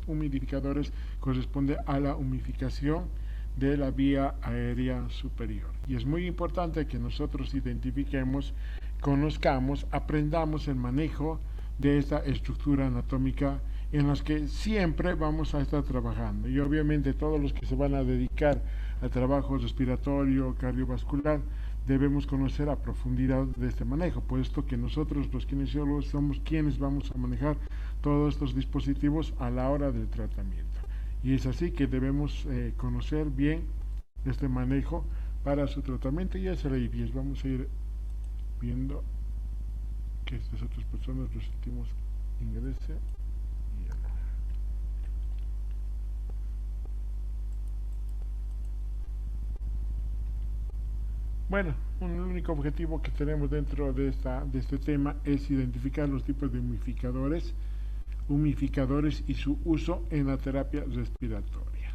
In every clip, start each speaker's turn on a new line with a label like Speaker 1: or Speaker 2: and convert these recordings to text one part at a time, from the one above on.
Speaker 1: humidificadores corresponde a la humidificación de la vía aérea superior. Y es muy importante que nosotros identifiquemos, conozcamos, aprendamos el manejo de esta estructura anatómica en las que siempre vamos a estar trabajando. Y obviamente todos los que se van a dedicar al trabajo respiratorio, cardiovascular, debemos conocer a profundidad de este manejo, puesto que nosotros los kinesiólogos somos quienes vamos a manejar todos estos dispositivos a la hora del tratamiento. Y es así que debemos conocer bien este manejo para su tratamiento y hacer ahí bien. Vamos a ir viendo que estas otras personas los últimos ingresen. Bueno, un único objetivo que tenemos dentro de este tema es identificar los tipos de humidificadores y su uso en la terapia respiratoria.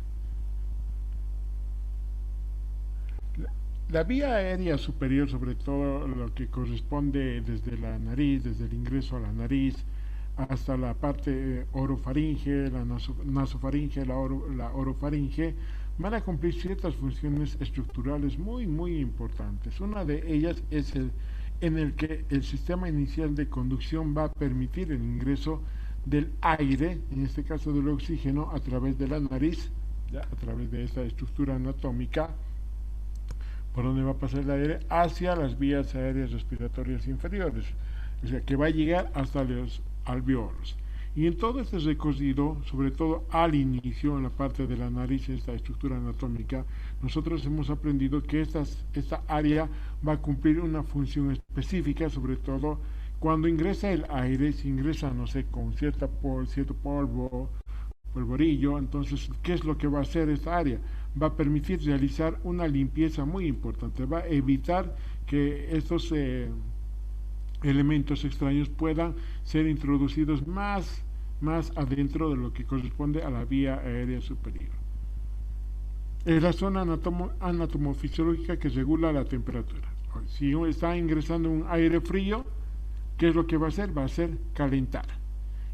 Speaker 1: La vía aérea superior, sobre todo lo que corresponde desde la nariz, desde el ingreso a la nariz, hasta la parte orofaringe, la nasofaringe, la orofaringe, van a cumplir ciertas funciones estructurales muy importantes. Una de ellas es en el que el sistema inicial de conducción va a permitir el ingreso del aire, en este caso del oxígeno, a través de la nariz, ¿ya? A través de esta estructura anatómica, por donde va a pasar el aire, hacia las vías aéreas respiratorias inferiores, o sea, que va a llegar hasta los alveolos. Y en todo este recorrido, sobre todo al inicio, en la parte de la nariz, esta estructura anatómica, nosotros hemos aprendido que esta área va a cumplir una función específica, sobre todo cuando ingresa el aire, si ingresa, no sé, con cierto polvo, polvorillo, entonces, ¿qué es lo que va a hacer esta área? Va a permitir realizar una limpieza muy importante, va a evitar que estos elementos extraños puedan ser introducidos más adentro de lo que corresponde a la vía aérea superior. Es la zona anatomofisiológica que regula la temperatura. Si está ingresando un aire frío, ¿qué es lo que va a hacer? Va a hacer calentar.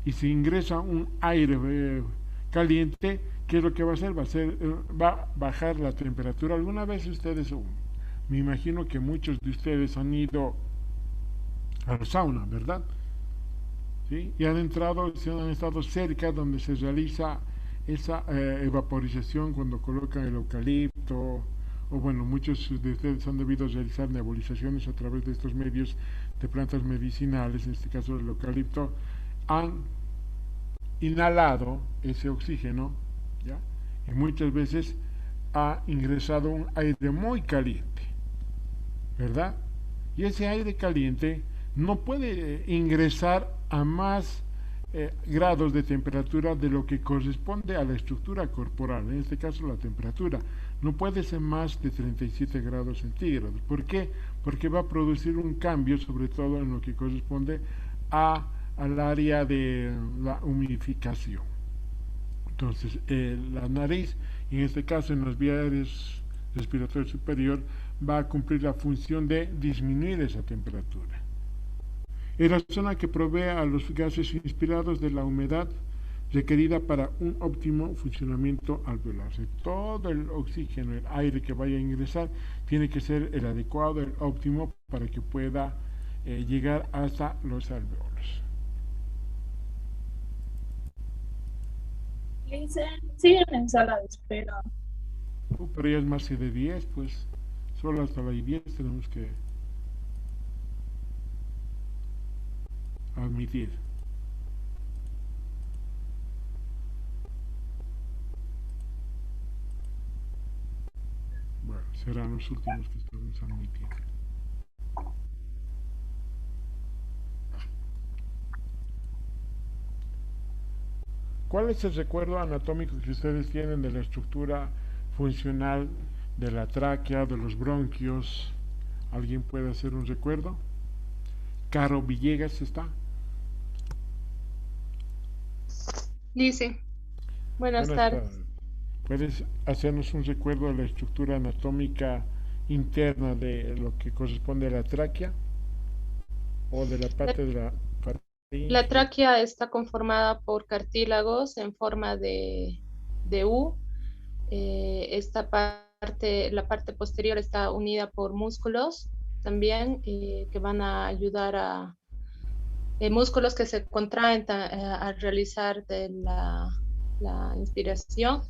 Speaker 1: Y si ingresa un aire caliente, ¿qué es lo que va a hacer? Va a bajar la temperatura. Alguna vez ustedes, me imagino que muchos de ustedes han ido al sauna, ¿verdad? ¿Sí? Y han estado cerca donde se realiza esa evaporización cuando colocan el eucalipto, o bueno, muchos de ustedes han debido realizar nebulizaciones a través de estos medios de plantas medicinales, en este caso el eucalipto, han inhalado ese oxígeno, ¿ya? Y muchas veces ha ingresado un aire muy caliente, ¿verdad? Y ese aire caliente no puede ingresar a más grados de temperatura de lo que corresponde a la estructura corporal, en este caso la temperatura. No puede ser más de 37 grados centígrados. ¿Por qué? Porque va a producir un cambio, sobre todo en lo que corresponde al área de la humidificación. Entonces, la nariz, en este caso en las vías respiratorias superior, va a cumplir la función de disminuir esa temperatura. Es la zona que provee a los gases inspirados de la humedad requerida para un óptimo funcionamiento alveolar. Todo el oxígeno, el aire que vaya a ingresar, tiene que ser el adecuado, el óptimo, para que pueda llegar hasta los alveolos.
Speaker 2: Siguen en sala de espera.
Speaker 1: Pero ya es más de 10, pues solo hasta la 10 tenemos que admitir. Bueno, serán los últimos que estamos admitiendo. ¿Cuál es el recuerdo anatómico que ustedes tienen de la estructura funcional de la tráquea, de los bronquios? ¿Alguien puede hacer un recuerdo? Caro Villegas está.
Speaker 2: Dice, buenas
Speaker 1: Buenas tardes.
Speaker 2: tardes.
Speaker 1: ¿Puedes hacernos un recuerdo de la estructura anatómica interna de lo que corresponde a la tráquea o de la
Speaker 2: La,
Speaker 1: parte de la
Speaker 2: La tráquea está conformada por cartílagos en forma de U. Esta parte, la parte posterior está unida por músculos también que van a ayudar a músculos que se contraen al realizar la inspiración.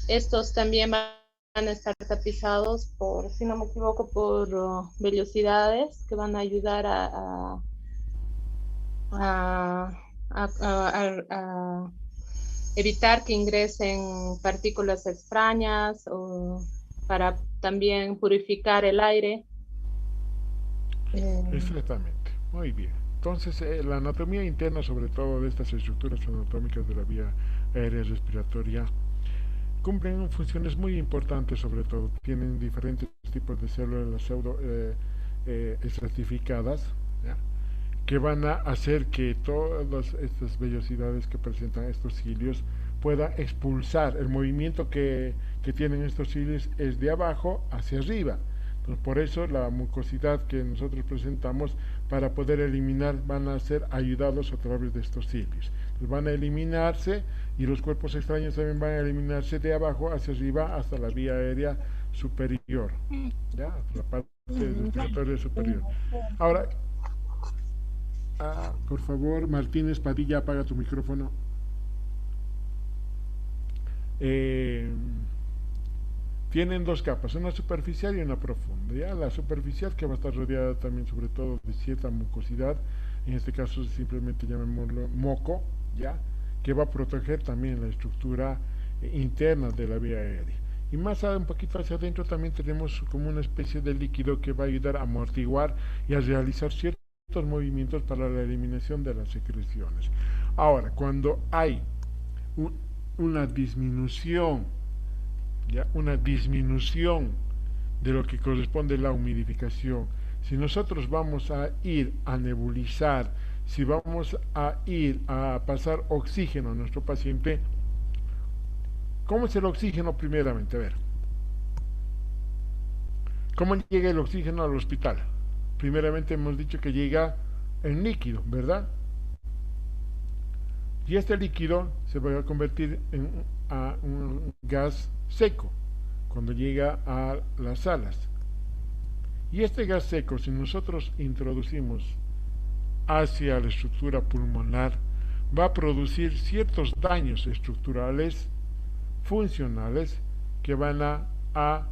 Speaker 2: Estos también van a estar tapizados por, si no me equivoco, por vellosidades que van a ayudar a, a evitar que ingresen partículas extrañas o para también purificar el aire.
Speaker 1: Exactamente, muy bien. Entonces, la anatomía interna, sobre todo de estas estructuras anatómicas de la vía aérea respiratoria, cumplen funciones muy importantes, sobre todo. Tienen diferentes tipos de células pseudo estratificadas, ¿ya? Que van a hacer que todas estas vellosidades que presentan estos cilios pueda expulsar. El movimiento que tienen estos cilios es de abajo hacia arriba. Entonces, por eso la mucosidad que nosotros presentamos para poder eliminar van a ser ayudados a través de estos cilios. Entonces, van a eliminarse y los cuerpos extraños también van a eliminarse de abajo hacia arriba hasta la vía aérea superior, ¿ya? Hasta la parte respiratoria superior. Ahora, por favor, Martínez Padilla, apaga tu micrófono. Tienen dos capas, una superficial y una profunda. ¿Ya? La superficial, que va a estar rodeada también sobre todo de cierta mucosidad, en este caso simplemente llamémoslo moco, ¿ya? Que va a proteger también la estructura interna de la vía aérea. Y más un poquito hacia adentro también tenemos como una especie de líquido que va a ayudar a amortiguar y a realizar ciertos movimientos para la eliminación de las secreciones. Ahora, cuando hay una disminución, ¿ya? Una disminución de lo que corresponde a la humidificación, si nosotros vamos a ir a nebulizar, si vamos a ir a pasar oxígeno a nuestro paciente, ¿cómo es el oxígeno primeramente? A ver, ¿cómo llega el oxígeno al hospital? Primeramente hemos dicho que llega en líquido, ¿verdad? Y este líquido se va a convertir en un gas seco cuando llega a las alas. Y este gas seco, si nosotros introducimos hacia la estructura pulmonar, va a producir ciertos daños estructurales, funcionales, que van a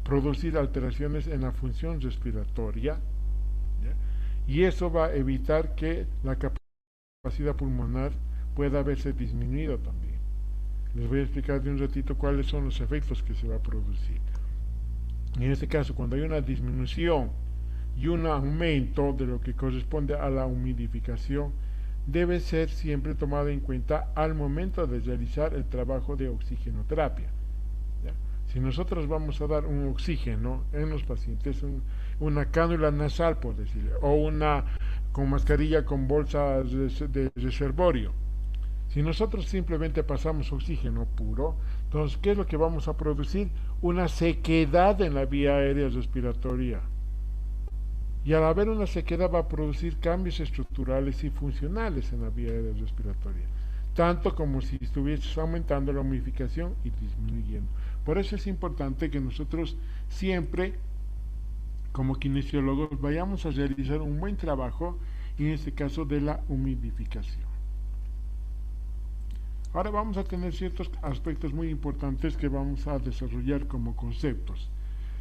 Speaker 1: producir alteraciones en la función respiratoria, ¿ya? Y eso va a evitar que la capacidad pulmonar pueda verse disminuido también. Les voy a explicar de un ratito cuáles son los efectos que se va a producir. En este caso, cuando hay una disminución y un aumento de lo que corresponde a la humidificación, debe ser siempre tomado en cuenta al momento de realizar el trabajo de oxigenoterapia. ¿Ya? Si nosotros vamos a dar un oxígeno en los pacientes, una cánula nasal, por decirle, o una con mascarilla con bolsa de reservorio, si nosotros simplemente pasamos oxígeno puro, entonces, ¿qué es lo que vamos a producir? Una sequedad en la vía aérea respiratoria. Y al haber una sequedad va a producir cambios estructurales y funcionales en la vía aérea respiratoria, tanto como si estuviese aumentando la humidificación y disminuyendo. Por eso es importante que nosotros siempre, como kinesiólogos, vayamos a realizar un buen trabajo, en este caso de la humidificación. Ahora vamos a tener ciertos aspectos muy importantes que vamos a desarrollar como conceptos.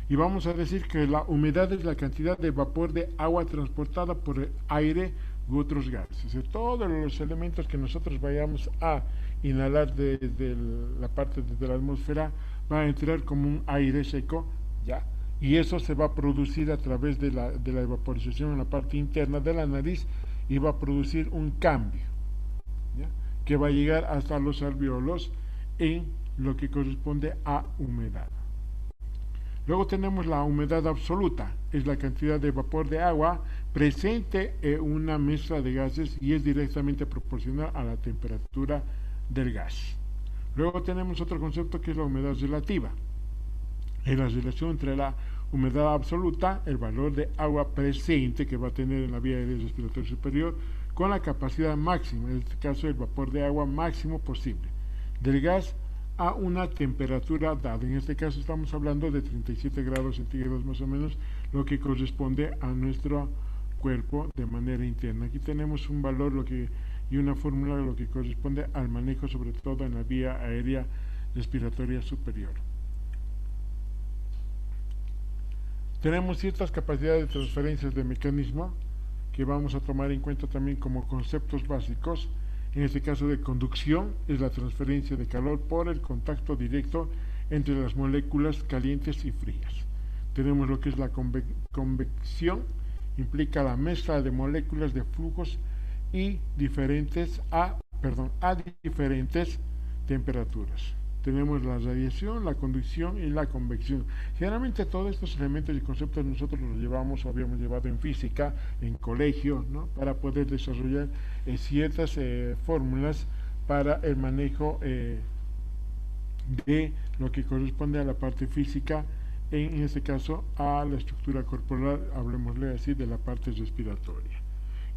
Speaker 1: Y vamos a decir que la humedad es la cantidad de vapor de agua transportada por el aire u otros gases. Todos los elementos que nosotros vayamos a inhalar desde la parte de la atmósfera van a entrar como un aire seco, ¿ya? Y eso se va a producir a través de la evaporización en la parte interna de la nariz y va a producir un cambio, ¿ya? Que va a llegar hasta los alvéolos en lo que corresponde a humedad. Luego tenemos la humedad absoluta, es la cantidad de vapor de agua presente en una mezcla de gases y es directamente proporcional a la temperatura del gas. Luego tenemos otro concepto que es la humedad relativa, es la relación entre la Humedad absoluta, el valor de agua presente que va a tener en la vía aérea respiratoria superior con la capacidad máxima, en este caso el vapor de agua máximo posible, del gas a una temperatura dada. En este caso estamos hablando de 37 grados centígrados más o menos, lo que corresponde a nuestro cuerpo de manera interna. Aquí tenemos un valor y una fórmula lo que corresponde al manejo, sobre todo en la vía aérea respiratoria superior. Tenemos ciertas capacidades de transferencias de mecanismo que vamos a tomar en cuenta también como conceptos básicos. En este caso de conducción es la transferencia de calor por el contacto directo entre las moléculas calientes y frías. Tenemos lo que es la convección, implica la mezcla de moléculas de flujos y a diferentes temperaturas. Tenemos la radiación, la conducción y la convección. Generalmente todos estos elementos y conceptos nosotros los llevamos o habíamos llevado en física, en colegio, ¿no? Para poder desarrollar ciertas fórmulas para el manejo de lo que corresponde a la parte física, en este caso a la estructura corporal, hablemosle así, de la parte respiratoria.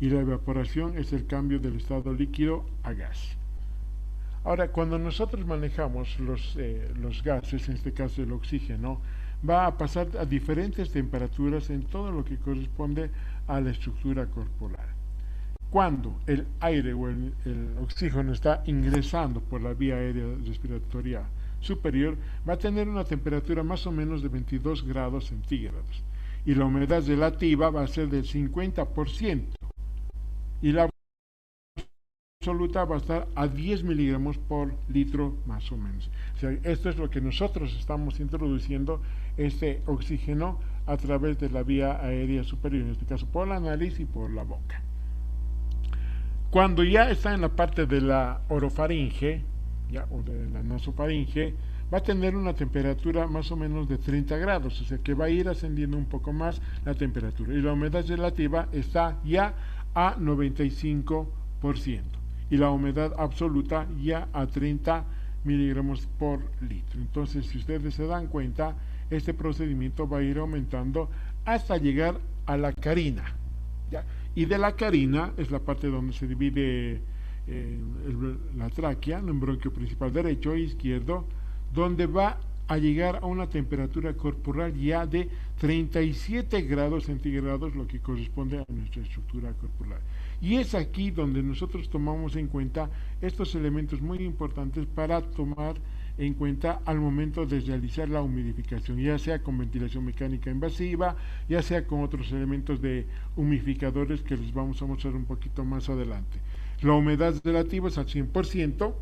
Speaker 1: Y la evaporación es el cambio del estado líquido a gas. Ahora, cuando nosotros manejamos los gases, en este caso el oxígeno, va a pasar a diferentes temperaturas en todo lo que corresponde a la estructura corporal. Cuando el aire o el oxígeno está ingresando por la vía aérea respiratoria superior, va a tener una temperatura más o menos de 22 grados centígrados. Y la humedad relativa va a ser del 50%. Y la absoluta va a estar a 10 miligramos por litro más o menos. O sea, esto es lo que nosotros estamos introduciendo, este oxígeno a través de la vía aérea superior, en este caso por la nariz y por la boca. Cuando ya está en la parte de la orofaringe, o de la nasofaringe, va a tener una temperatura más o menos de 30 grados, o sea que va a ir ascendiendo un poco más la temperatura. Y la humedad relativa está ya a 95%. Y la humedad absoluta ya a 30 miligramos por litro. Entonces, si ustedes se dan cuenta, este procedimiento va a ir aumentando hasta llegar a la carina, ¿ya? Y de la carina es la parte donde se divide la tráquea, en bronquio principal derecho e izquierdo, donde va a llegar a una temperatura corporal ya de 37 grados centígrados, lo que corresponde a nuestra estructura corporal. Y es aquí donde nosotros tomamos en cuenta estos elementos muy importantes para tomar en cuenta al momento de realizar la humidificación, ya sea con ventilación mecánica invasiva, ya sea con otros elementos de humidificadores que les vamos a mostrar un poquito más adelante. La humedad relativa es al 100%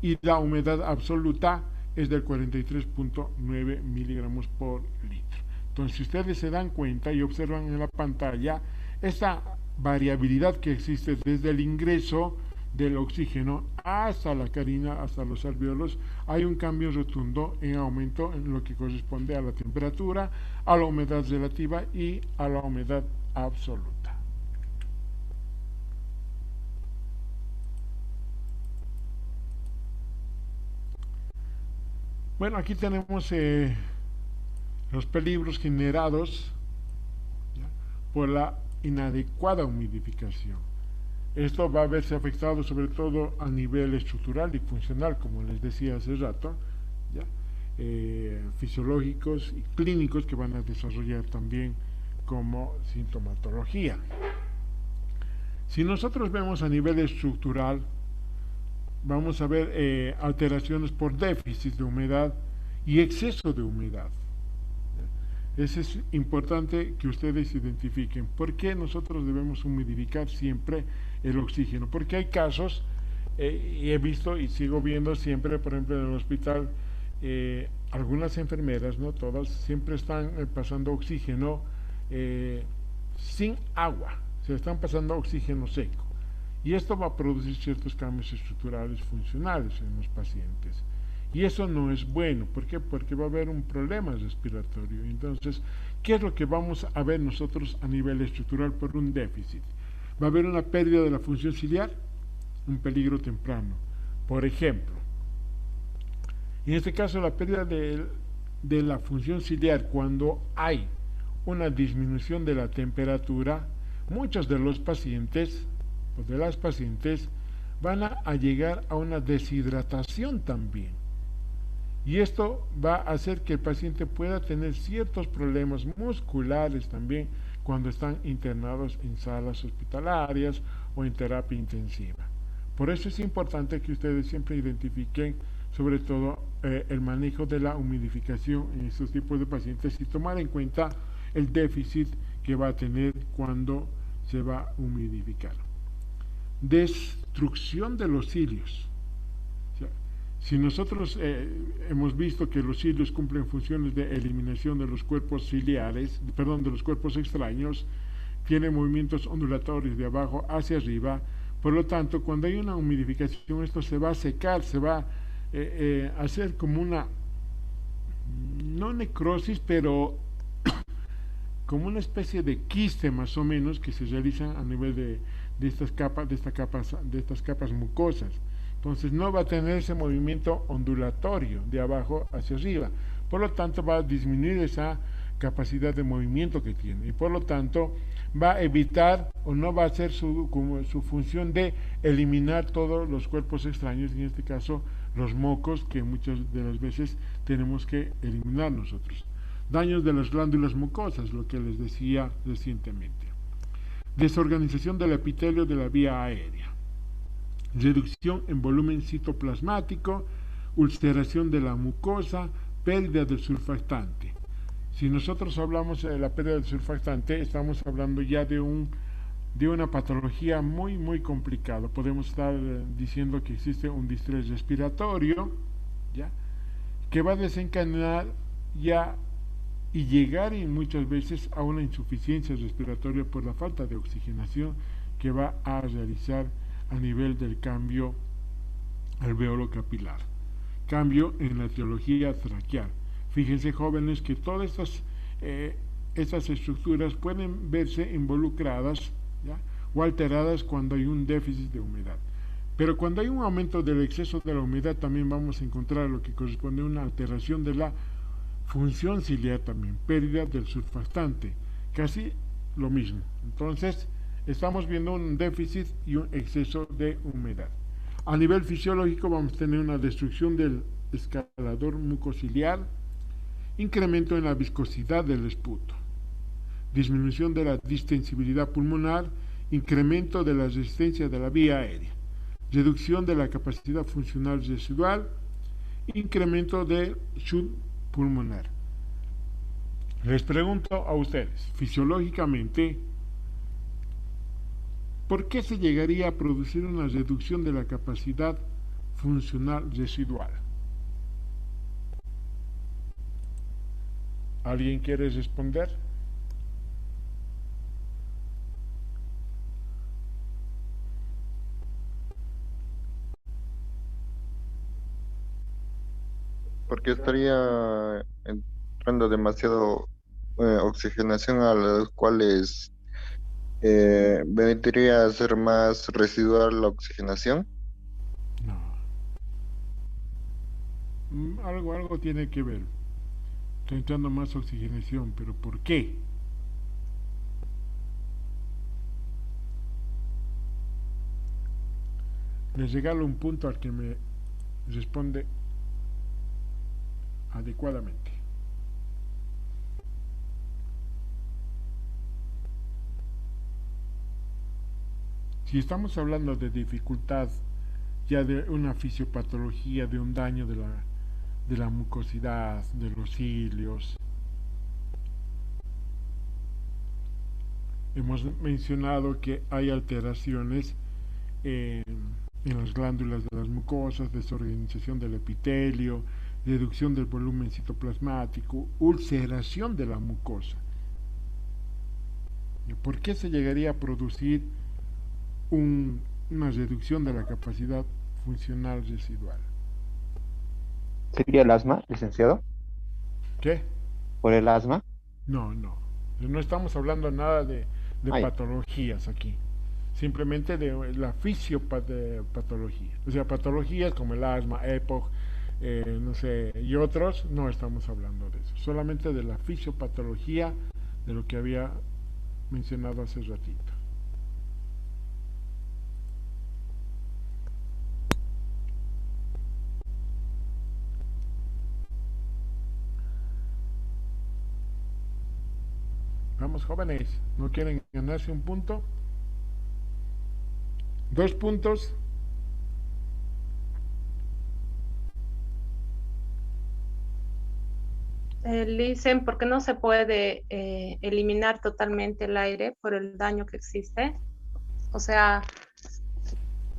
Speaker 1: y la humedad absoluta es del 43.9 miligramos por litro. Entonces, si ustedes se dan cuenta y observan en la pantalla esta variabilidad que existe desde el ingreso del oxígeno hasta la carina, hasta los alvéolos, hay un cambio rotundo en aumento en lo que corresponde a la temperatura, a la humedad relativa y a la humedad absoluta. Bueno, aquí tenemos los peligros generados, ¿ya?, por la inadecuada humidificación. Esto va a verse afectado sobre todo a nivel estructural y funcional, como les decía hace rato, ¿ya?, fisiológicos y clínicos que van a desarrollar también como sintomatología. Si nosotros vemos a nivel estructural, vamos a ver alteraciones por déficit de humedad y exceso de humedad. Eso es importante que ustedes identifiquen. ¿Por qué nosotros debemos humidificar siempre el oxígeno? Porque hay casos, y he visto y sigo viendo siempre, por ejemplo, en el hospital, algunas enfermeras, no todas, siempre están pasando oxígeno sin agua, se están pasando oxígeno seco. Y esto va a producir ciertos cambios estructurales funcionales en los pacientes. Y eso no es bueno. ¿Por qué? Porque va a haber un problema respiratorio. Entonces, ¿qué es lo que vamos a ver nosotros a nivel estructural por un déficit? Va a haber una pérdida de la función ciliar, un peligro temprano. Por ejemplo, en este caso la pérdida de de la función ciliar cuando hay una disminución de la temperatura, muchos de los pacientes o de las pacientes van a llegar a una deshidratación también. Y esto va a hacer que el paciente pueda tener ciertos problemas musculares también cuando están internados en salas hospitalarias o en terapia intensiva. Por eso es importante que ustedes siempre identifiquen sobre todo el manejo de la humidificación en estos tipos de pacientes y tomar en cuenta el déficit que va a tener cuando se va a humidificar. Destrucción de los cilios. O sea, si nosotros hemos visto que los cilios cumplen funciones de eliminación de los cuerpos ciliares, perdón, de los cuerpos extraños, tienen movimientos ondulatorios de abajo hacia arriba, por lo tanto, cuando hay una humidificación, esto se va a secar, se va a hacer como una, no necrosis, pero como una especie de quiste más o menos que se realizan a nivel de estas capas mucosas. Entonces no va a tener ese movimiento ondulatorio de abajo hacia arriba. Por lo tanto va a disminuir esa capacidad de movimiento que tiene y por lo tanto va a evitar o no va a hacer su función de eliminar todos los cuerpos extraños, en este caso los mocos que muchas de las veces tenemos que eliminar nosotros. Daños de las glándulas mucosas, lo que les decía recientemente. Desorganización del epitelio de la vía aérea. Reducción en volumen citoplasmático, ulceración de la mucosa, pérdida del surfactante. Si nosotros hablamos de la pérdida del surfactante, estamos hablando ya de una patología muy complicada. Podemos estar diciendo que existe un distrés respiratorio, ¿ya?, que va a desencadenar ya y llegar muchas veces a una insuficiencia respiratoria por la falta de oxigenación que va a realizar a nivel del cambio alveolo capilar. Cambio en la etiología traqueal. Fíjense, jóvenes, que todas estas estructuras pueden verse involucradas, ¿ya?, o alteradas cuando hay un déficit de humedad. Pero cuando hay un aumento del exceso de la humedad también vamos a encontrar lo que corresponde a una alteración de la función ciliar también, pérdida del surfactante, casi lo mismo. Entonces, estamos viendo un déficit y un exceso de humedad. A nivel fisiológico vamos a tener una destrucción del escalador mucociliar, incremento en la viscosidad del esputo, disminución de la distensibilidad pulmonar, incremento de la resistencia de la vía aérea, reducción de la capacidad funcional residual, incremento del shunt pulmonar. Les pregunto a ustedes, fisiológicamente, ¿por qué se llegaría a producir una reducción de la capacidad funcional residual? ¿Alguien quiere responder?
Speaker 3: Porque estaría entrando demasiado oxigenación a las cuales vendría a ser más residual la oxigenación.
Speaker 1: No. Algo tiene que ver. Está entrando más oxigenación, pero ¿por qué? Les regalo un punto al que me responde adecuadamente. Si estamos hablando de dificultad, ya de una fisiopatología, de un daño de la mucosidad, de los cilios, hemos mencionado que hay alteraciones en las glándulas de las mucosas, desorganización del epitelio, reducción del volumen citoplasmático, ulceración de la mucosa. ¿Por qué se llegaría a producir una reducción de la capacidad funcional residual?
Speaker 4: ¿Sería el asma, licenciado?
Speaker 1: ¿Qué?
Speaker 4: ¿Por el asma?
Speaker 1: No No estamos hablando nada de patologías aquí. Simplemente de la fisiopatología. O sea, patologías como el asma, EPOC, no sé, y otros, no estamos hablando de eso, solamente de la fisiopatología de lo que había mencionado hace ratito. Vamos, jóvenes, ¿no quieren ganarse un punto? ¿Dos puntos?
Speaker 2: Dicen, ¿por qué no se puede eliminar totalmente el aire por el daño que existe? O sea,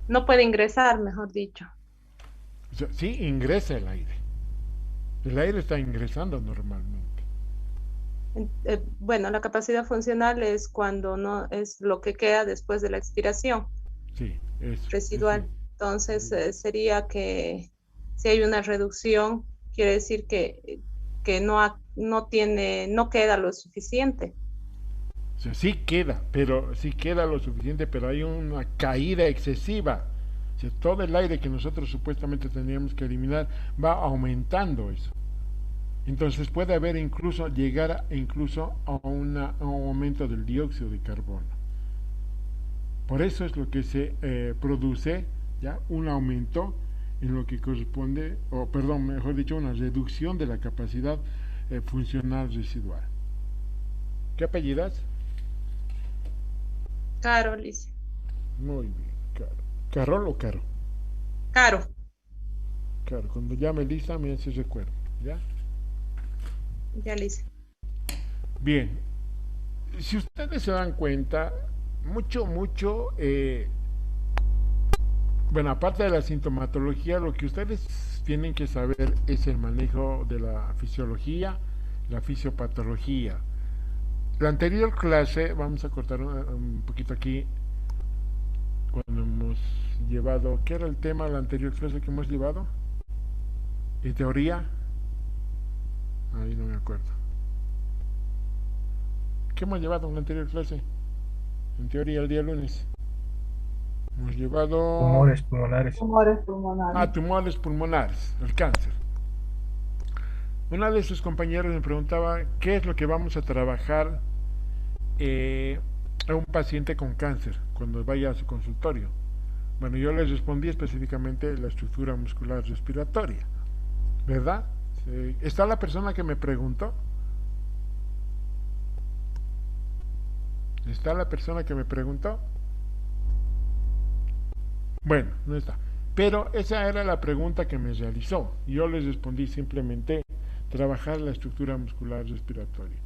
Speaker 2: no puede ingresar, mejor dicho.
Speaker 1: O sea, sí ingresa el aire. El aire está ingresando normalmente.
Speaker 2: Bueno, la capacidad funcional es cuando no es lo que queda después de la expiración
Speaker 1: Sí, eso.
Speaker 2: residual. Entonces, sería que si hay una reducción, quiere decir que no tiene, no queda lo suficiente.
Speaker 1: O sea, sí queda, pero sí queda lo suficiente, pero hay una caída excesiva. O sea, todo el aire que nosotros supuestamente tendríamos que eliminar va aumentando eso. Entonces puede haber incluso, llegar incluso a un aumento del dióxido de carbono. Por eso es lo que se produce ya un aumento en lo que corresponde, o perdón, mejor dicho, una reducción de la capacidad funcional residual. ¿Qué apellidas?
Speaker 2: Caro, Liz.
Speaker 1: Muy bien, Caro. ¿Carol o Caro?
Speaker 2: Caro.
Speaker 1: Caro, cuando llame Lisa me hace recuerdo, ¿ya?
Speaker 2: Ya, Liz.
Speaker 1: Bien, si ustedes se dan cuenta, mucho, bueno, aparte de la sintomatología, lo que ustedes tienen que saber es el manejo de la fisiología, la fisiopatología. La anterior clase, vamos a cortar un poquito aquí, cuando hemos llevado, ¿qué era el tema de la anterior clase que hemos llevado? ¿En teoría? Ahí no me acuerdo. ¿Qué hemos llevado en la anterior clase? En teoría, el día lunes. Hemos llevado...
Speaker 5: Tumores pulmonares.
Speaker 1: Tumores pulmonares, el cáncer. Una de sus compañeros me preguntaba qué es lo que vamos a trabajar a un paciente con cáncer cuando vaya a su consultorio. Bueno, yo les respondí específicamente la estructura muscular respiratoria, ¿verdad? ¿Está la persona que me preguntó? ¿Está la persona que me preguntó? Bueno, no está. Pero esa era la pregunta que me realizó. Yo les respondí simplemente trabajar la estructura muscular respiratoria.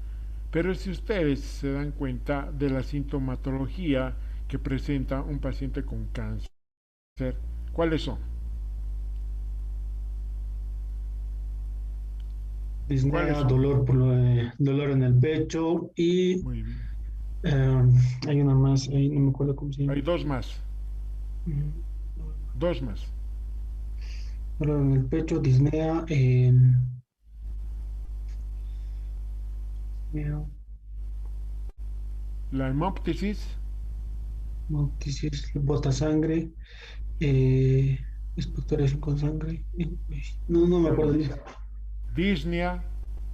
Speaker 1: Pero si ustedes se dan cuenta de la sintomatología que presenta un paciente con cáncer, ¿cuáles son?
Speaker 5: Disnea, dolor en el pecho y
Speaker 1: Muy bien.
Speaker 5: hay una más, ahí no me acuerdo cómo se llama.
Speaker 1: Hay dos más. Dos más.
Speaker 5: Dolor en el pecho, disnea,
Speaker 1: La hemoptisis,
Speaker 5: bota sangre, expectoración con sangre. No me acuerdo bien.
Speaker 1: disnea,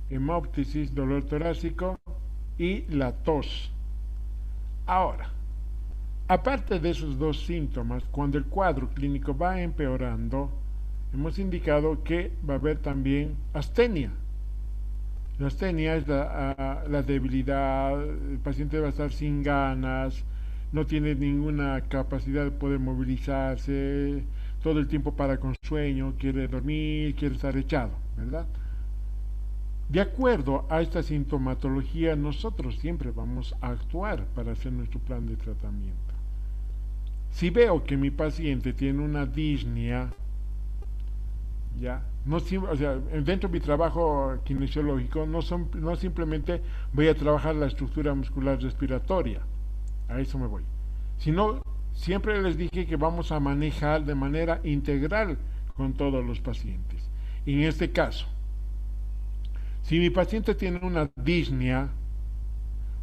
Speaker 1: hemoptisis, dolor torácico y la tos. Ahora, aparte de esos dos síntomas, cuando el cuadro clínico va empeorando, hemos indicado que va a haber también astenia. La astenia es la debilidad, el paciente va a estar sin ganas, no tiene ninguna capacidad de poder movilizarse, todo el tiempo para con sueño, quiere dormir, quiere estar echado, ¿verdad? De acuerdo a esta sintomatología, nosotros siempre vamos a actuar para hacer nuestro plan de tratamiento. Si veo que mi paciente tiene una disnea, ya, no, o sea, dentro de mi trabajo kinesiológico no simplemente voy a trabajar la estructura muscular respiratoria, a eso me voy, sino siempre les dije que vamos a manejar de manera integral con todos los pacientes. Y en este caso, si mi paciente tiene una disnea,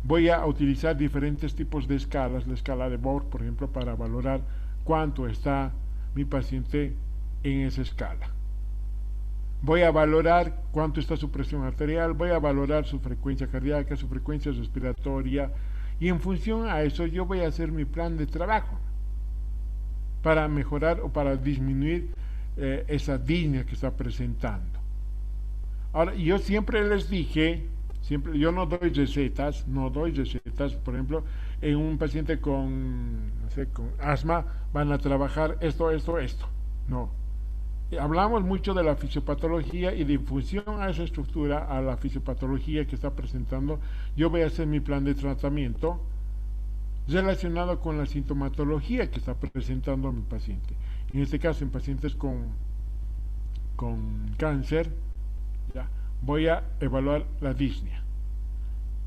Speaker 1: voy a utilizar diferentes tipos de escalas, la escala de Borg, por ejemplo, para valorar cuánto está mi paciente en esa escala. voy a valorar cuánto está su presión arterial, voy a valorar su frecuencia cardíaca, su frecuencia respiratoria, y en función a eso yo voy a hacer mi plan de trabajo para mejorar o para disminuir esa disnea que está presentando. Ahora, yo siempre les dije, siempre, yo no doy recetas, por ejemplo, en un paciente con, no sé, con asma van a trabajar esto, no. Hablamos mucho de la fisiopatología y de función a esa estructura, a la fisiopatología que está presentando, yo voy a hacer mi plan de tratamiento relacionado con la sintomatología que está presentando mi paciente. En este caso, en pacientes con cáncer, ¿ya? Voy a evaluar la disnea.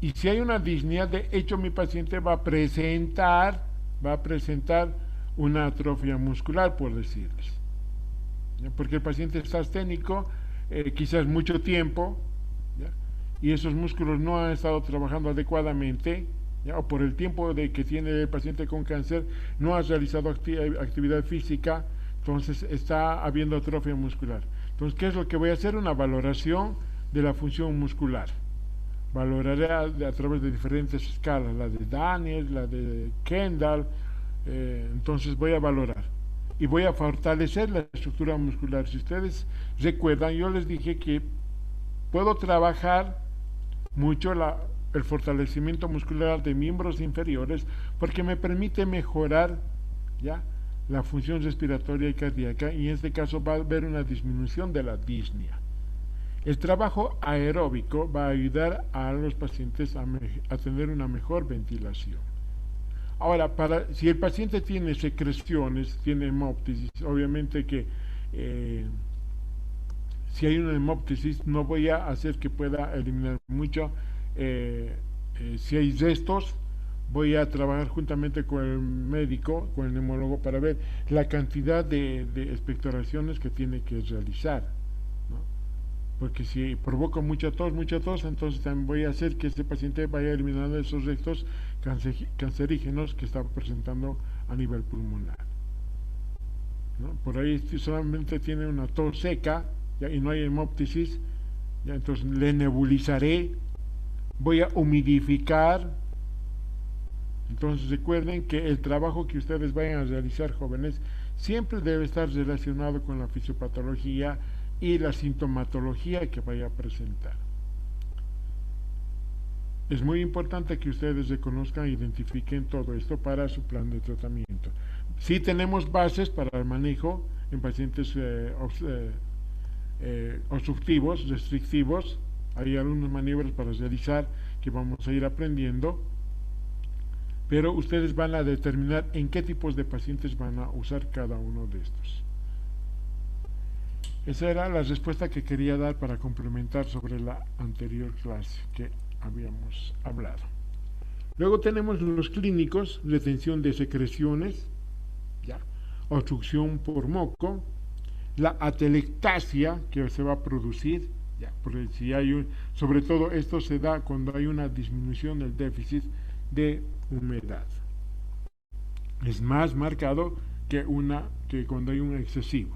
Speaker 1: Y si hay una disnea, de hecho mi paciente va a presentar una atrofia muscular, por decirles. ¿Ya? Porque el paciente está asténico, quizás mucho tiempo, ¿ya? Y esos músculos no han estado trabajando adecuadamente, ¿ya? O por el tiempo que tiene el paciente con cáncer, no ha realizado actividad física, entonces está habiendo atrofia muscular. Entonces, ¿qué es lo que voy a hacer? Una valoración de la función muscular. Valoraré a través de diferentes escalas, la de Daniels, la de Kendall, entonces voy a valorar. Y voy a fortalecer la estructura muscular. Si ustedes recuerdan, yo les dije que puedo trabajar mucho el fortalecimiento muscular de miembros inferiores porque me permite mejorar, ¿ya?, la función respiratoria y cardíaca, y en este caso va a haber una disminución de la disnea. El trabajo aeróbico va a ayudar a los pacientes a tener una mejor ventilación. Ahora, si el paciente tiene secreciones, tiene hemóptisis, obviamente que si hay una hemóptisis no voy a hacer que pueda eliminar mucho. Si hay restos, voy a trabajar juntamente con el médico, con el neumólogo, para ver la cantidad de expectoraciones que tiene que realizar, ¿no? Porque si provoca mucha tos, entonces también voy a hacer que este paciente vaya eliminando esos restos cancerígenos que está presentando a nivel pulmonar, ¿no? Por ahí solamente tiene una tos seca, ¿ya?, y no hay hemóptisis, ¿ya? Entonces le nebulizaré, voy a humidificar. Entonces recuerden que el trabajo que ustedes vayan a realizar, jóvenes, siempre debe estar relacionado con la fisiopatología y la sintomatología que vaya a presentar. Es muy importante que ustedes reconozcan e identifiquen todo esto para su plan de tratamiento. Sí tenemos bases para el manejo en pacientes obstructivos, restrictivos. Hay algunas maniobras para realizar que vamos a ir aprendiendo, pero ustedes van a determinar en qué tipos de pacientes van a usar cada uno de estos. Esa era la respuesta que quería dar para complementar sobre la anterior clase que habíamos hablado. Luego tenemos los clínicos: retención de secreciones, ¿ya?, obstrucción por moco, la atelectasia que se va a producir, ¿ya?, porque si hay sobre todo esto se da cuando hay una disminución del déficit de humedad. Es más marcado que cuando hay un excesivo.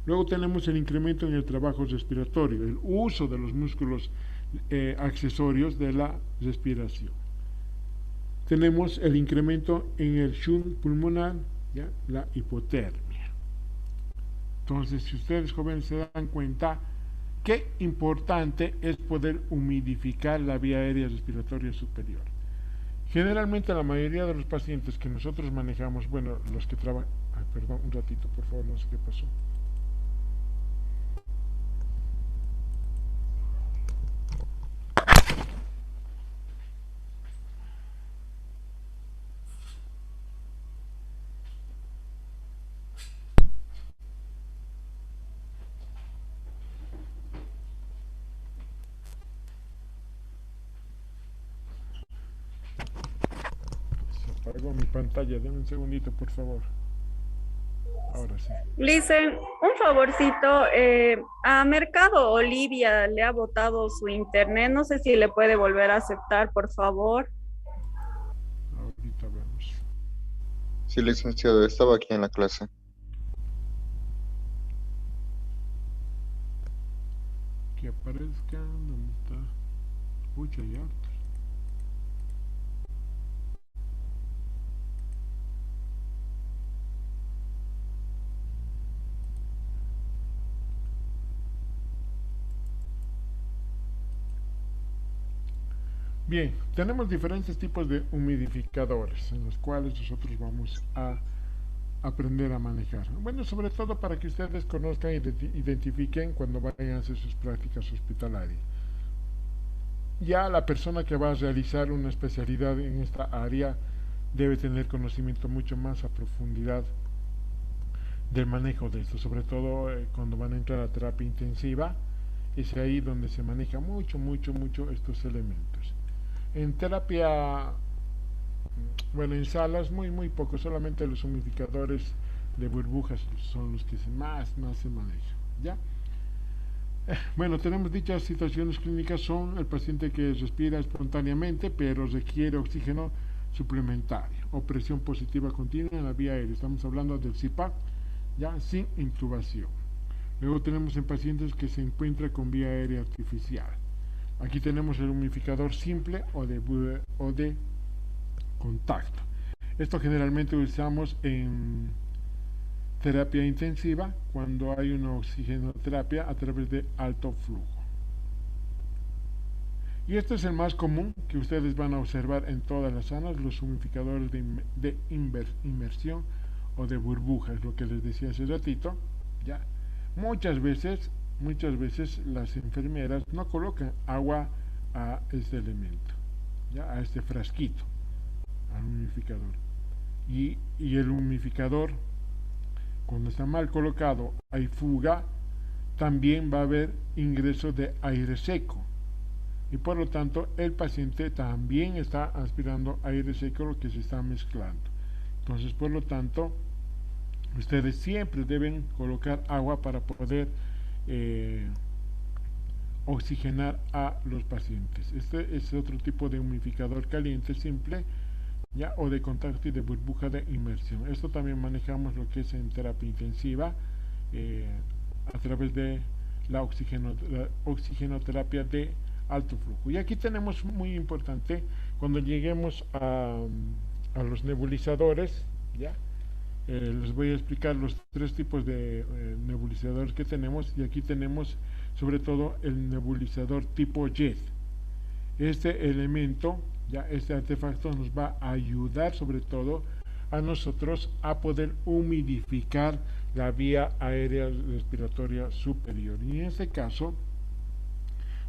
Speaker 1: Luego tenemos el incremento en el trabajo respiratorio, el uso de los músculos accesorios de la respiración. Tenemos el incremento en el shunt pulmonar, ¿ya?, la hipotermia. Entonces, si ustedes, jóvenes, se dan cuenta, qué importante es poder humidificar la vía aérea respiratoria superior. Generalmente la mayoría de los pacientes que nosotros manejamos, bueno, los que trabajan, perdón, un ratito, por favor, no sé qué pasó. Se apagó mi pantalla, denme un segundito, por favor. Ahora sí.
Speaker 6: Listen, un favorcito, a Mercado Olivia le ha botado su internet, no sé si le puede volver a aceptar, por favor.
Speaker 1: Ahorita vemos.
Speaker 3: Sí, licenciado, estaba aquí en la clase.
Speaker 1: aparezcan. ¿Dónde está? Mucho hay hartos. Bien, tenemos diferentes tipos de humidificadores en los cuales nosotros vamos a aprender a manejar. Bueno, sobre todo para que ustedes conozcan y identifiquen cuando vayan a hacer sus prácticas hospitalarias. Ya la persona que va a realizar una especialidad en esta área debe tener conocimiento mucho más a profundidad del manejo de esto, sobre todo cuando van a entrar a terapia intensiva, es ahí donde se maneja mucho estos elementos. En terapia, bueno, en salas muy poco, solamente los humidificadores de burbujas son los que más se manejan, ¿ya? Bueno, tenemos dichas situaciones clínicas, son el paciente que respira espontáneamente pero requiere oxígeno suplementario o presión positiva continua en la vía aérea. Estamos hablando del CPAP, ya sin intubación. Luego tenemos en pacientes que se encuentran con vía aérea artificial. Aquí tenemos el humidificador simple o de contacto. Esto generalmente usamos en terapia intensiva cuando hay una oxigenoterapia a través de alto flujo. Y este es el más común que ustedes van a observar en todas las salas, los humidificadores de inmersión o de burbujas, lo que les decía hace ratito, ¿ya? Muchas veces las enfermeras no colocan agua a este elemento, ¿ya? A este frasquito, al humidificador. Y el humidificador, cuando está mal colocado, hay fuga, también va a haber ingreso de aire seco. Y por lo tanto, el paciente también está aspirando aire seco, lo que se está mezclando. Entonces, por lo tanto, ustedes siempre deben colocar agua para poder oxigenar a los pacientes. Este es otro tipo de humidificador caliente simple, ¿ya? O de contacto y de burbuja de inmersión. Esto también manejamos lo que es en terapia intensiva a través de la oxigenoterapia de alto flujo. Y aquí tenemos muy importante cuando lleguemos a los nebulizadores, ¿ya? Les voy a explicar los tres tipos de nebulizadores que tenemos, y aquí tenemos sobre todo el nebulizador tipo JET. Este elemento, ya este artefacto, nos va a ayudar sobre todo a nosotros a poder humidificar la vía aérea respiratoria superior, y en este caso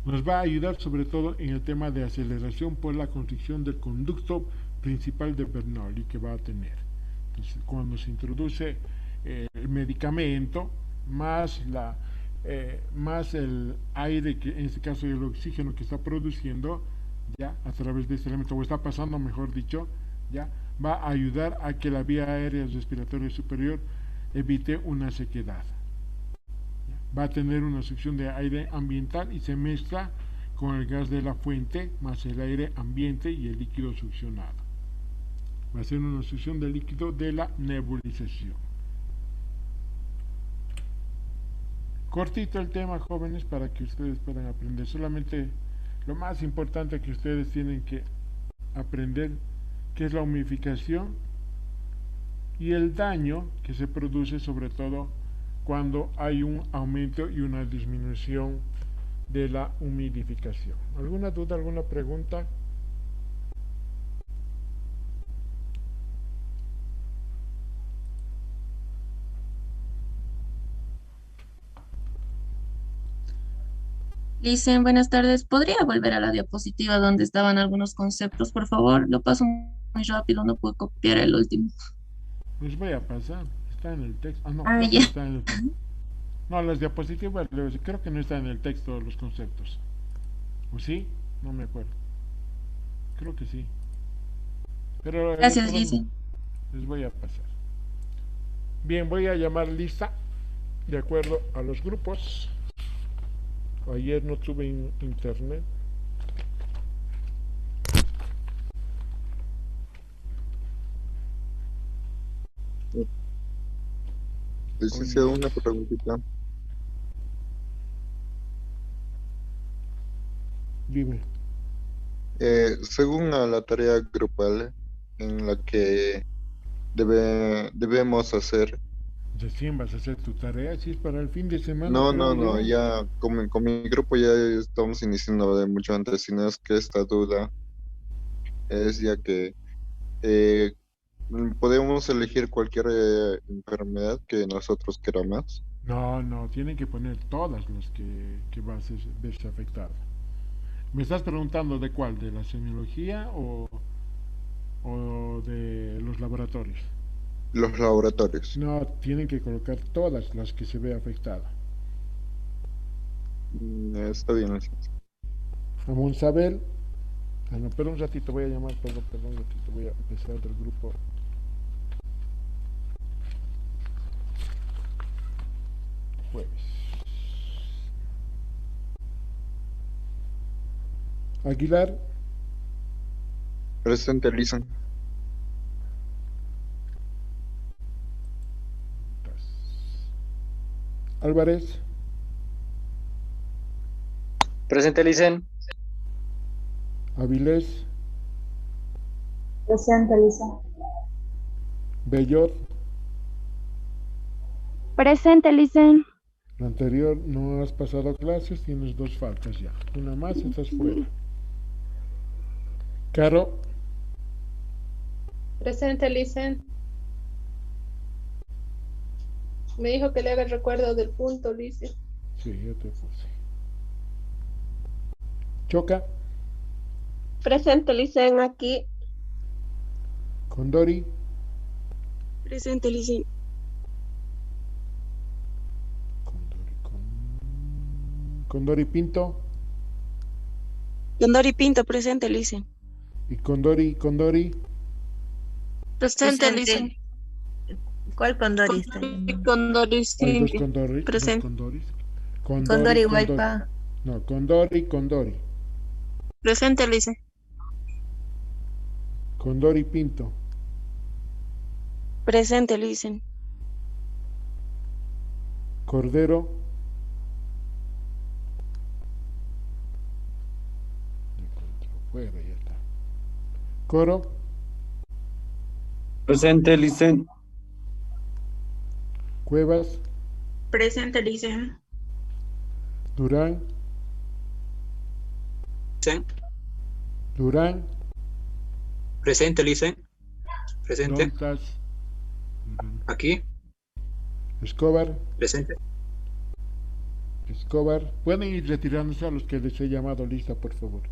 Speaker 1: nos va a ayudar sobre todo en el tema de aceleración por la constricción del conducto principal de Bernoulli que va a tener. Entonces, cuando se introduce el medicamento más el aire, que en este caso el oxígeno que está produciendo ya a través de este elemento, o está pasando mejor dicho, ya va a ayudar a que la vía aérea respiratoria superior evite una sequedad. Va a tener una succión de aire ambiental y se mezcla con el gas de la fuente más el aire ambiente y el líquido succionado. Va a ser una succión del líquido de la nebulización. Cortito el tema, jóvenes, para que ustedes puedan aprender. Solamente lo más importante que ustedes tienen que aprender, que es la humidificación y el daño que se produce sobre todo cuando hay un aumento y una disminución de la humidificación. ¿Alguna duda, alguna pregunta?
Speaker 7: Dicen, buenas tardes. ¿Podría volver a la diapositiva donde estaban algunos conceptos, por favor? Lo paso muy rápido, no puedo copiar el último.
Speaker 1: Les voy a pasar. Está en el texto. Ah, no,
Speaker 7: Ah,
Speaker 1: creo que
Speaker 7: ya.
Speaker 1: está en el texto. No, las diapositivas, creo que no está en el texto los conceptos. ¿O sí? No me acuerdo. Creo que sí. Pero
Speaker 7: Gracias, dicen.
Speaker 1: les voy a pasar. Bien, voy a llamar lista de acuerdo a los grupos. Ayer no tuve internet.
Speaker 3: Sí. Licenciado, una preguntita.
Speaker 1: Dime.
Speaker 3: Según a la tarea grupal en la que debemos hacer.
Speaker 1: Recién vas a hacer tu tarea, si es para el fin de semana,
Speaker 3: No,
Speaker 1: creo
Speaker 3: no, no,
Speaker 1: yo.
Speaker 3: ya con mi grupo ya estamos iniciando de mucho antes, sino es que esta duda es ya que eh, podemos elegir cualquier enfermedad que nosotros queramos.
Speaker 1: No, no, tienen que poner todas las que vas a verse afectada. ¿Me estás preguntando de cuál? ¿De la semiología o de los laboratorios?
Speaker 3: Los laboratorios.
Speaker 1: No, tienen que colocar todas las que se ve afectada.
Speaker 3: Está bien, licenciado.
Speaker 1: A Monsabel. Ah, no, pero un ratito voy a llamar, perdón, un ratito voy a empezar del grupo. Jueves. Aguilar.
Speaker 3: Presente, Lisa.
Speaker 1: Álvarez.
Speaker 8: Presente, Licen.
Speaker 1: Avilés.
Speaker 9: Presente, Lisa.
Speaker 1: Bellot.
Speaker 9: Presente, Licen.
Speaker 1: La anterior no has pasado clases, tienes 2 faltas ya. Una más, estás fuera. Caro.
Speaker 2: Presente, Licen. Me dijo que le haga el recuerdo del punto, Licen.
Speaker 1: Sí, yo te puse. Choca.
Speaker 10: Presente, Licen, aquí.
Speaker 1: Condori.
Speaker 10: Presente, Licen.
Speaker 1: Condori Pinto.
Speaker 10: Condori Pinto, presente, Licen.
Speaker 1: Y Condori.
Speaker 10: Presente, Licen.
Speaker 11: ¿Cuál Condori está?
Speaker 10: Condori,
Speaker 1: Hay
Speaker 10: sí.
Speaker 1: dos Condori.
Speaker 10: Presente.
Speaker 1: Dos Condoris.
Speaker 11: Condori Guaypa.
Speaker 1: No, Condori.
Speaker 10: Presente, Licen.
Speaker 1: Condori Pinto.
Speaker 10: Presente, Licen.
Speaker 1: Cordero. Fuera, ya está. Coro.
Speaker 5: Presente, Licen.
Speaker 1: Cuevas.
Speaker 10: Presente, Licen.
Speaker 1: Durán. Durán.
Speaker 8: Presente, Licen. Presente.
Speaker 1: Dontas.
Speaker 8: Aquí.
Speaker 1: Escobar.
Speaker 8: Presente.
Speaker 1: Escobar. Pueden ir retirándose a los que les he llamado lista, por favor.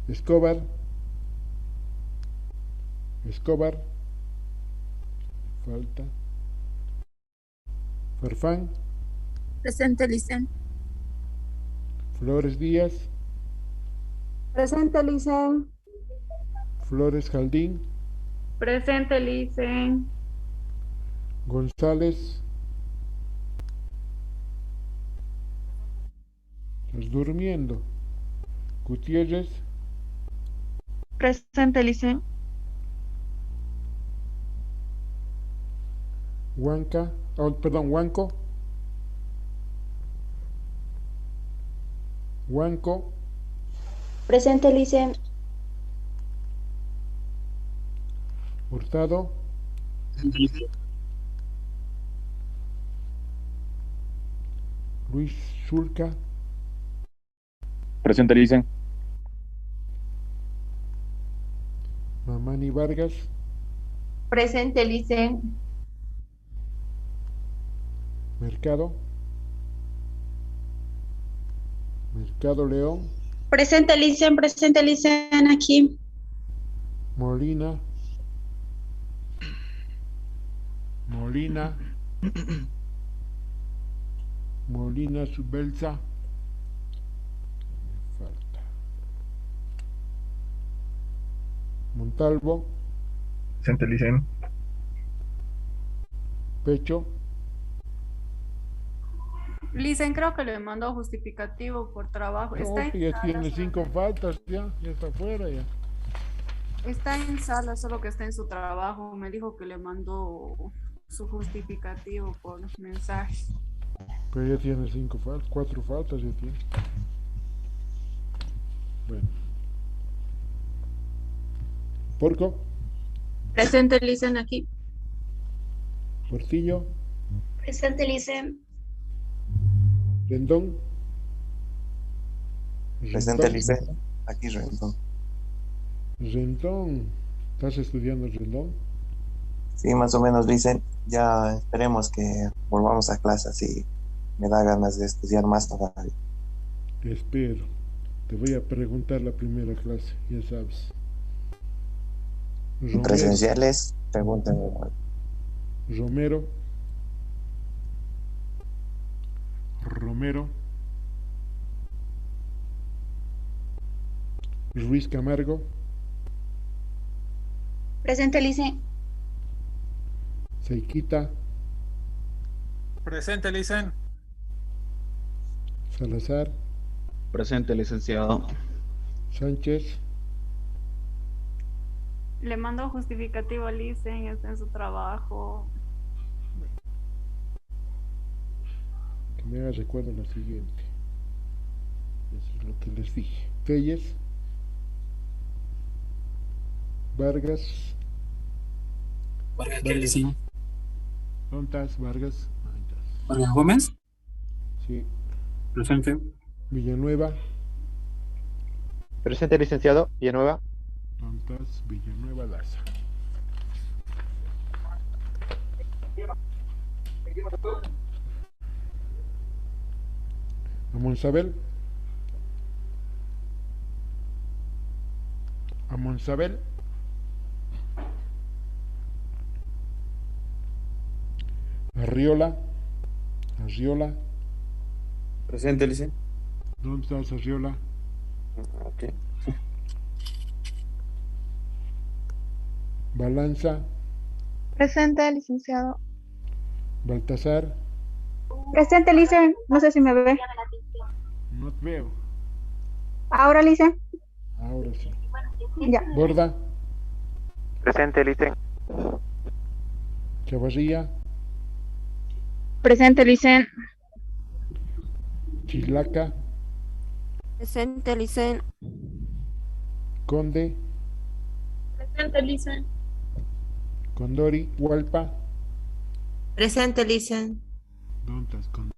Speaker 1: Escobar. Falta. Farfán.
Speaker 11: Presente, Licen.
Speaker 1: Flores Díaz.
Speaker 9: Presente, Licen.
Speaker 1: Flores Jaldín.
Speaker 6: Presente, Licen.
Speaker 1: González. Estás durmiendo. Gutiérrez.
Speaker 10: Presente, Licen.
Speaker 1: Huanco. Huanco.
Speaker 9: Presente, Licen.
Speaker 1: Hurtado. Luis Zulca.
Speaker 12: Presente, Licen.
Speaker 1: Mamani Vargas.
Speaker 9: Presente, Licen.
Speaker 1: Mercado. Mercado León.
Speaker 10: Presente, Licen. Presente, Licen, aquí.
Speaker 1: Molina. Subelsa. Falta. Montalvo.
Speaker 13: Presente, Licen.
Speaker 1: Pecho.
Speaker 6: Licen, creo que le mandó justificativo por trabajo.
Speaker 1: No,
Speaker 6: Está en
Speaker 1: ya
Speaker 6: sala,
Speaker 1: tiene
Speaker 6: solo
Speaker 1: 5 faltas, ya está fuera ya.
Speaker 6: está en sala, solo que está en su trabajo. Me dijo que le mandó su justificativo por los mensajes.
Speaker 1: Pero ya tiene 5 faltas, 4 faltas ya tiene. Bueno. Porco,
Speaker 11: Presente, Licen, aquí.
Speaker 1: Portillo,
Speaker 10: Presente, Licen.
Speaker 1: Rendón.
Speaker 12: Presente,
Speaker 1: Rendón.
Speaker 12: Licen. Aquí, Rendón.
Speaker 1: Rendón. ¿Estás estudiando Rendón?
Speaker 12: Sí, más o menos, Licen. Ya esperemos que volvamos a clase, así me da ganas de estudiar más todavía.
Speaker 1: Espero. Te voy a preguntar la primera clase, ya sabes. Romero.
Speaker 12: Presenciales, pregúntame.
Speaker 1: Romero. Romero. Ruiz Camargo.
Speaker 10: Presente, Licen.
Speaker 1: Seiquita.
Speaker 14: Presente, Licen.
Speaker 1: Salazar.
Speaker 15: Presente, licenciado.
Speaker 1: Sánchez.
Speaker 6: Le mando justificativo a Licen, está en su trabajo.
Speaker 1: Que me haga recuerdo lo siguiente. Eso es lo que les dije. Telles. Vargas.
Speaker 14: Vargas, ¿qué Licen?
Speaker 1: ¿Dónde estás, Vargas? Ahí estás.
Speaker 14: Vargas Gómez.
Speaker 1: Sí.
Speaker 14: Presente.
Speaker 1: Villanueva.
Speaker 4: Presente, licenciado. Villanueva.
Speaker 1: ¿Dónde estás? Villanueva Daza. Amonsabel. Amonsabel. Arriola. Arriola.
Speaker 15: Presente, Licen.
Speaker 1: ¿Dónde estás, Arriola?
Speaker 15: Ok.
Speaker 1: Balanza.
Speaker 9: Presente, licenciado.
Speaker 1: Baltasar.
Speaker 9: Presente, Licen. No sé si me ve.
Speaker 1: No te veo.
Speaker 9: Ahora, Licen.
Speaker 1: Ahora sí.
Speaker 9: Ya.
Speaker 1: Borda.
Speaker 4: Presente, Licen.
Speaker 1: Chavarría.
Speaker 9: Presente, Licen.
Speaker 1: Chilaca.
Speaker 11: Presente, Licen.
Speaker 1: Conde.
Speaker 10: Presente, Licen.
Speaker 1: Condori. Hualpa.
Speaker 11: Presente, Licen.
Speaker 1: ¿Dónde estás, Condori?